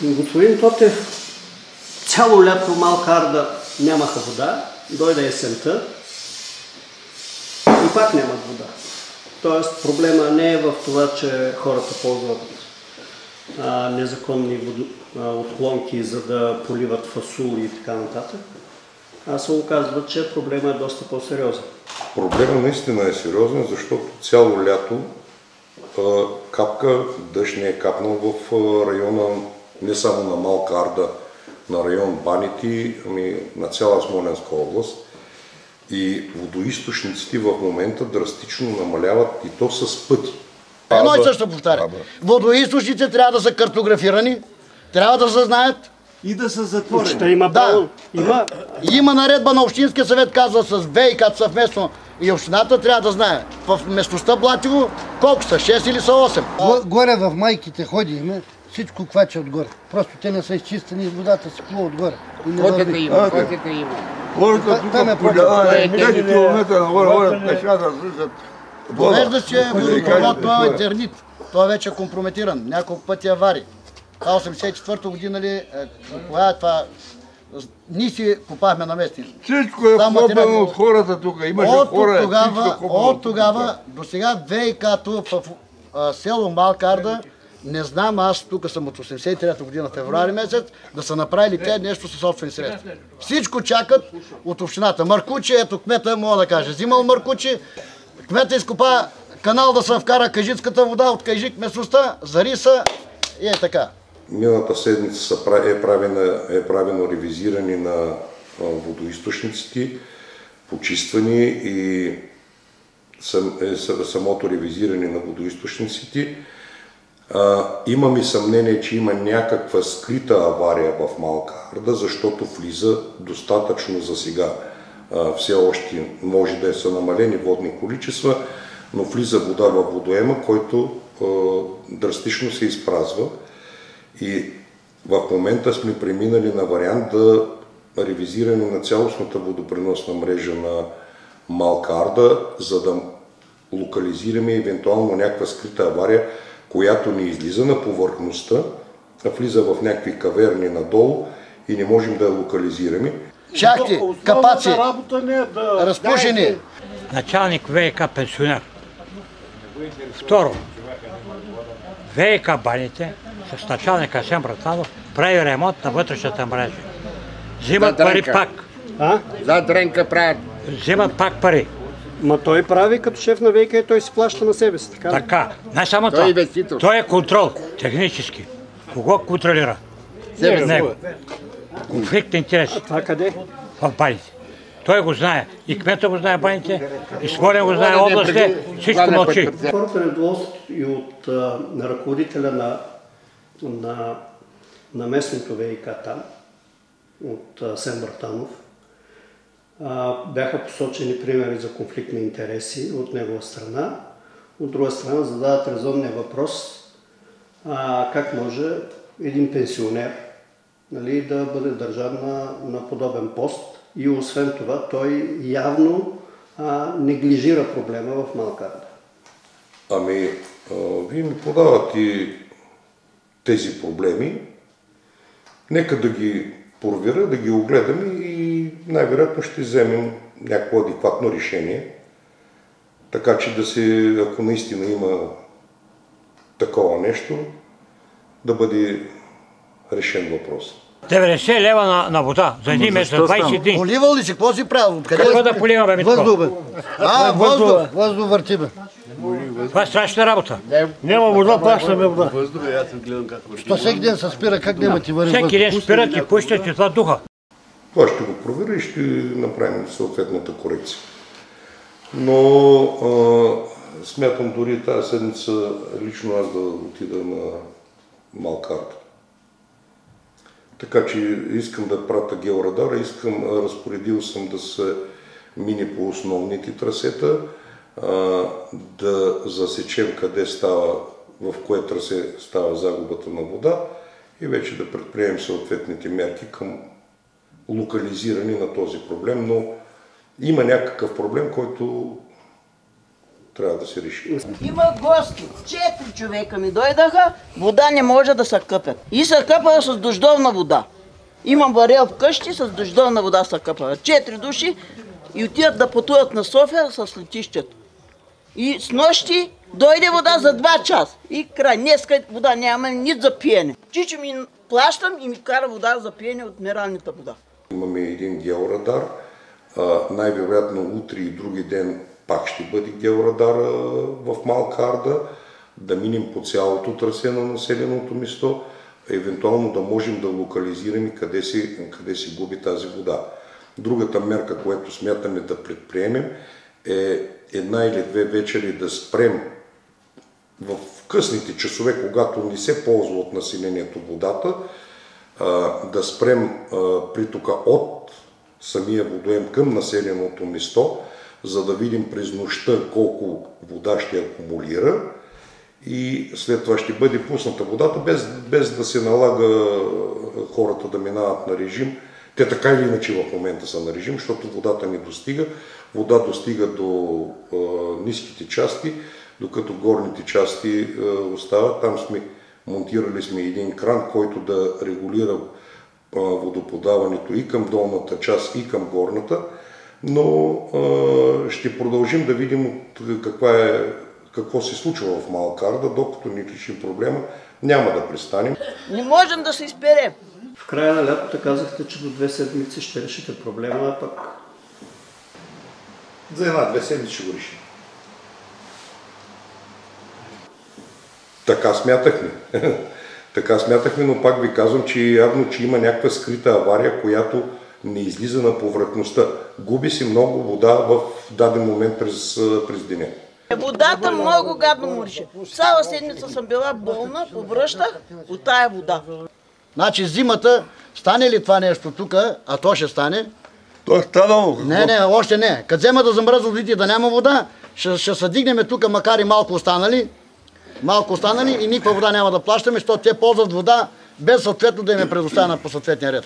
Господин Тотев, цяло лято Малка Арда нямаха вода, дойде есента и пак нямат вода. Тоест проблема не е в това, че хората ползват незаконни отклонки, за да поливат фасул и така нататък. Аз се оказва, че проблема е доста по-сериозен. Проблема наистина е сериозен, защото цяло лято капка дъжд не е капнал в района не само на Малка Арда, на район Баните, ами на цяла Смолянска област. И водоизточниците в момента драстично намаляват и то с пъти. Едно и също повтаря. Водоизточниците трябва да са картографирани, трябва да се знаят. И да са затворени. Ще има право. Има наредба на Общинския съвет, казва с ВИК-та съвместно и общината трябва да знае. В местността Блативо колко са? 6 или са 8? Горе в майките ходиме, всичко кваче отгоре. Просто те не са изчистени и водата се плува отгоре. Котика има. Хората тук поля, 10 км нагоре, пешата слушат. Довежда, че водопровод това е интернет. Той вече е компрометиран. Няколко пъти аварии. 84-та година ли, коя е това? Ние си попахме на местни. Всичко е хлопено от хората тук. Имаше хора, от тогава до сега ВИК-то в село Малка Арда, не знам, аз тук съм от 83-та година, февруари месец, да са направили те нещо със собствени средства. Всичко чакат от общината. Маркучи, ето кмета, мога да кажа, взимал Маркучи, кмета изкопа канал да се вкара кажицката вода от Кайжик местността, зариса и е така. Миналата седмица е правено ревизиране на водоизточниците, почиствани и самото ревизиране на водоизточниците. Имаме съмнение, че има някаква скрита авария в Малка Арда, защото влиза достатъчно за сега. Все още може да са намалени водни количества, но влиза вода във водоема, който драстично се изпразва. И в момента сме преминали на вариант да ревизиране на цялостната водопреносна мрежа на Малка Арда, за да локализираме евентуално някаква скрита авария, която не излиза на повърхността, а влиза в някакви каверни надолу и не можем да я локализираме. Шахти, капаци, разпушени. Началник ВИК пенсионер. Второ, ВИК Баните с началника Асен Братанов прави ремонт на вътрешната мрежа. Взимат пари пак. За дренка правят. Взимат пак пари. Ма той прави като шеф на ВИК и той си плаща на себе си, така? Така. Не само това. Той е контрол, технически. Кого контролира? Него. Конфликт на интереси. Това къде? В Баните. Той го знае. И кмета го знае Баните, и Смолян го знае областите, всичко мълчи. Хората недоволстват и от ръководителя на местното ВИК там, от Асен Братанов. Бяха посочени примери за конфликт на интереси от негова страна. От друга страна задават резонния въпрос как може един пенсионер, нали, да бъде държан на подобен пост и освен това той явно неглижира проблема в Малка Арда. Ами, вие ми подавате тези проблеми. Нека да ги проверя, да ги огледам и най-вероятно ще вземем някакво адекватно решение. Така че да се, ако наистина има такова нещо, да бъде решен въпрос. 90 лева на вода за един месец, 20 дни. Поливал ли си? Какво си правил? Какво да поливаме, Митко? Въздух, бе. Въздух върти, бе. Това е страшна работа. Няма вода, плащаме вода. Що всеки ден се спира, как няма ти вари въздух? Всеки ден спират и пущат и това духа. Това ще го проверя и ще направим съответната корекция. Но смятам дори тази седмица лично аз да отида на Малка Арда. Така че искам да пратя георадара, разпоредил съм да се мине по основните трасета, да засечем къде става, в кое трасе става загубата на вода и вече да предприемем съответните мерки към локализиране на този проблем, но има някакъв проблем, който трябва да се реши. Има гости. 4 човека ми дойдаха, вода не може да се къпят. И се къпа с дъждовна вода. Имам барел вкъщи, с дъждовна вода се къпа. 4 души и отидат да пътуват на София с летището. И с нощи дойде вода за 2 часа. И край. Днеска вода няма нито за пиене. Чичо ми плащам и ми кара вода за пиене от минералната вода. Имаме един георадар. Най-вероятно утре и други ден пак ще бъде георадар в Малка Арда. Да минем по цялото трасе на населеното место, евентуално да можем да локализираме къде се губи тази вода. Другата мерка, която смятаме да предприемем, е 1 или 2 вечери да спрем в късните часове, когато не се ползва от населението водата, да спрем притока от самия водоем към населеното место, за да видим през нощта колко вода ще акумулира и след това ще бъде пусната водата, без да се налага хората да минават на режим. Те така или иначе в момента са на режим, защото водата не достига. Вода достига до ниските части, докато горните части остават. Там монтирали сме един кран, който да регулира водоподаването и към долната част, и към горната, но ще продължим да видим какво се случва в Малка Арда, докато ни решим проблема, няма да престанем. Не можем да се изперем. В края на лятото казахте, че до 2 седмици ще решите проблема, а пък... За 1-2 седмици ще го решим. Така смятахме. Така смятахме, но пак ви казвам, че явно, че има някаква скрита авария, която не излиза на повърхността. Губи се много вода в даден момент през деня. Водата много гадно мурише. Цяла седмица съм била болна, повръщах от тая вода. Значи зимата, стане ли това нещо тук, а то ще стане? То е станало. Не, още не. Като взема да замръзва водите да няма вода, ще се дигнем тук, макар и малко останали и никаква вода няма да плащаме, защото те ползват вода без съответно да им е предоставена по съответния ред.